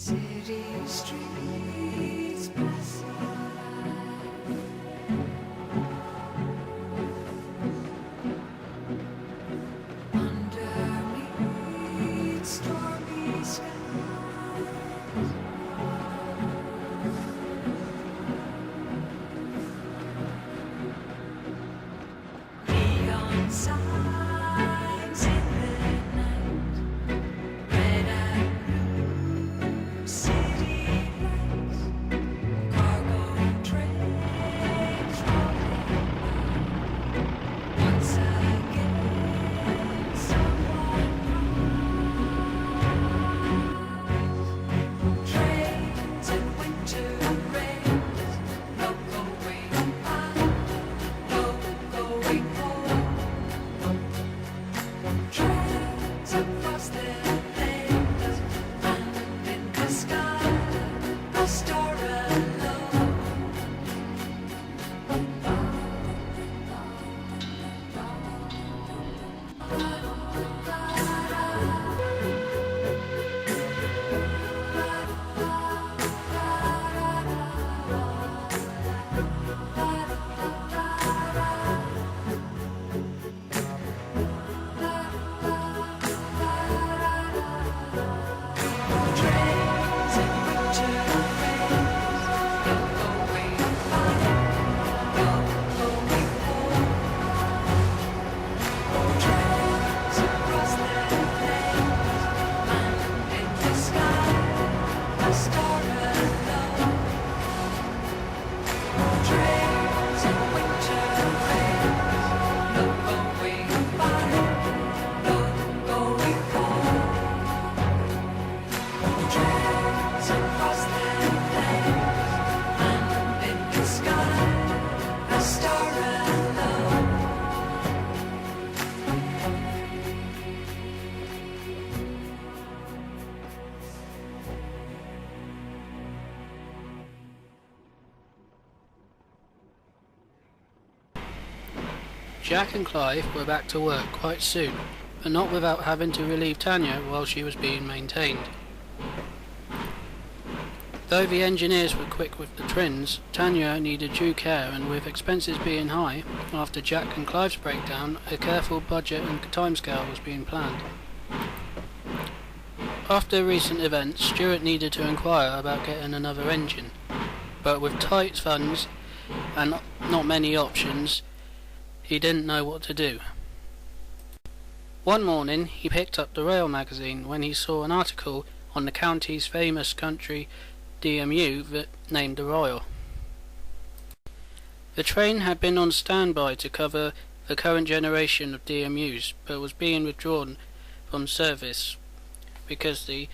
City streets pass underneath stormy skies. Neon signs in the night, red and blue city lights, cargo trains rolling by. Once again, someone cries. Trains and winter rains, no going back, no going home. Trains across the plains and in the sky, a star alone. Trains and winter rains, no going back, no going home. Trains across the plains and in the sky, a star alone. Trains and winter rains, no going back, no going home. Trains across the plains and in the sky, a star alone. Jack and Clive were back to work quite soon, but not without having to relieve Tanya while she was being maintained. Though the engineers were quick with the Trainz, Tanya needed due care, and with expenses being high, after Jack and Clive's breakdown, a careful budget and timescale was being planned. After recent events, Stuart needed to inquire about getting another engine, but with tight funds and not many options, he didn't know what to do. One morning he picked up the rail magazine when he saw an article on the county's famous country DMU named the Royal. The train had been on standby to cover the current generation of DMUs, but was being withdrawn from service because the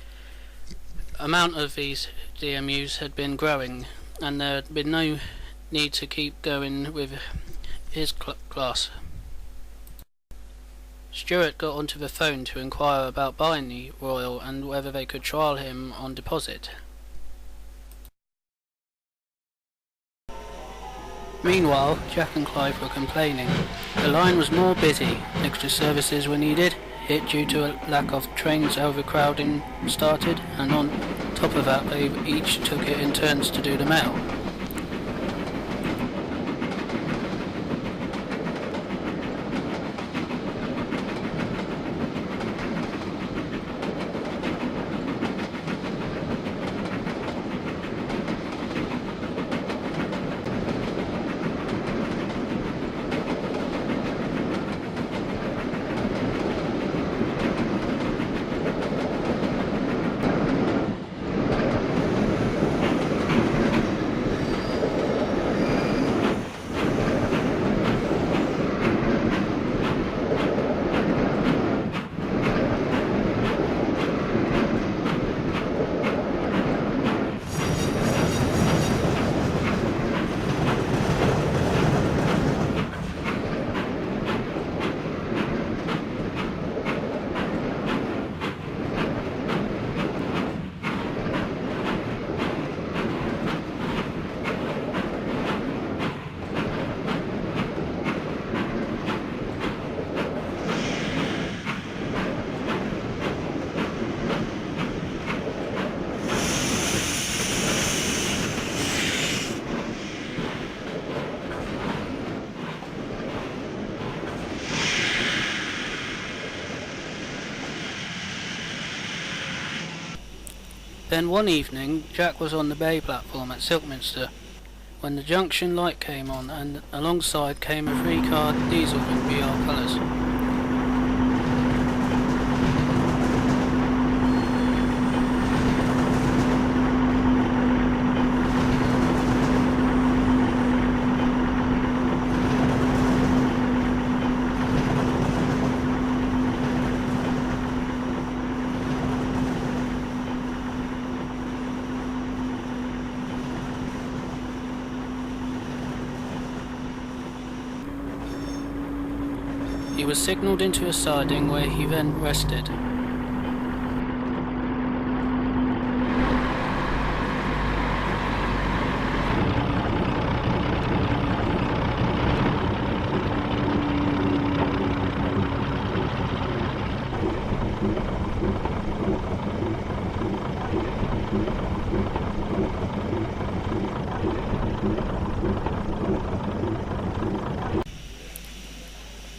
amount of these DMUs had been growing and there had been no need to keep going with his class. Stuart got onto the phone to inquire about buying the Royal and whether they could trial him on deposit. Meanwhile, Jack and Clive were complaining. The line was more busy, extra services were needed, hit due to a lack of trains overcrowding started, and on top of that they each took it in turns to do the mail. Then one evening, Jack was on the bay platform at Silkminster when the junction light came on, and alongside came a 3-car diesel in BR colours. He was signalled into a siding where he then rested.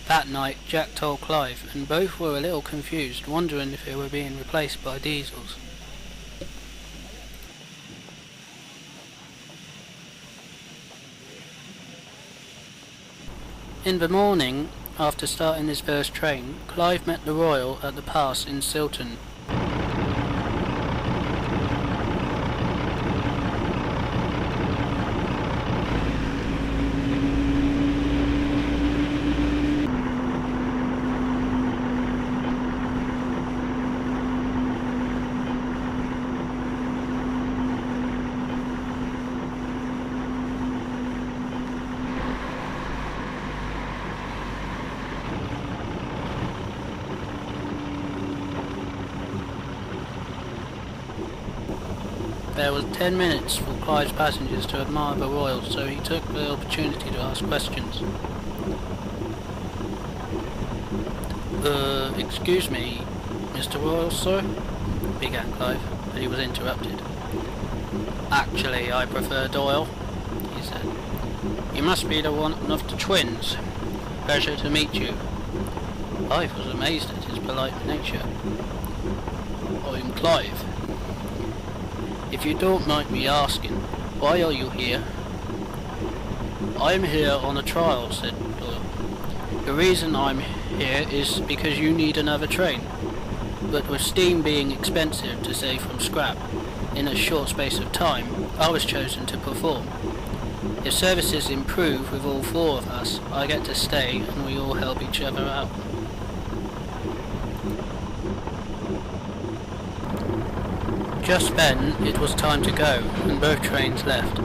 That night, Jack told Clive, and both were a little confused, wondering if they were being replaced by Diesels. In the morning, after starting his first train, Clive met the Royal at the pass in Silton. There was 10 minutes for Clive's passengers to admire the Royal, so he took the opportunity to ask questions. Excuse me, Mr. Royal, sir? Began Clive, but he was interrupted. Actually, I prefer Doyle, he said. You must be the one of the twins. Pleasure to meet you. Clive was amazed at his polite nature. I'm Clive. If you don't mind me asking, why are you here? I'm here on a trial, said Doyle. The reason I'm here is because you need another train. But with steam being expensive, to say from scrap, in a short space of time, I was chosen to perform. If services improve with all 4 of us, I get to stay and we all help each other out. Just then, it was time to go, and both trains left.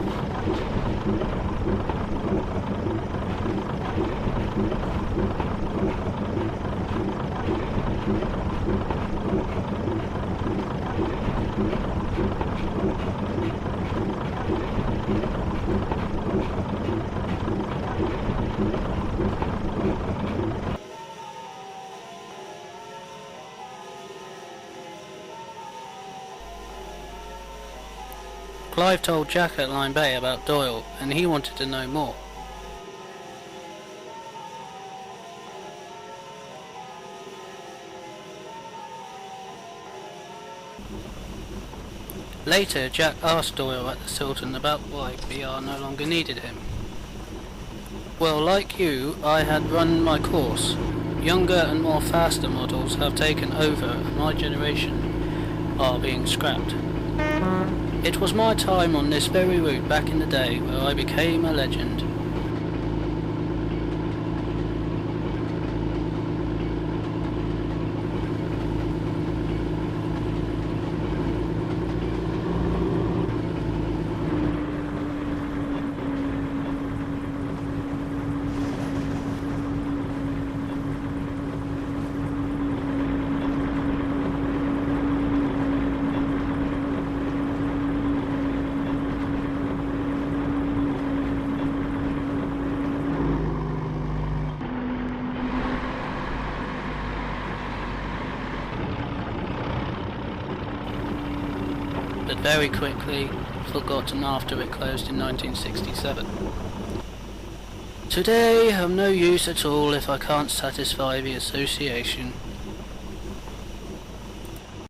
Clive told Jack at Lyme Bay about Doyle, and he wanted to know more. Later, Jack asked Doyle at the Silton about why BR no longer needed him. Well, like you, I had run my course. Younger and more faster models have taken over, and my generation are being scrapped. It was my time on this very route back in the day where I became a legend. But very quickly forgotten after it closed in 1967. Today I'm no use at all if I can't satisfy the association.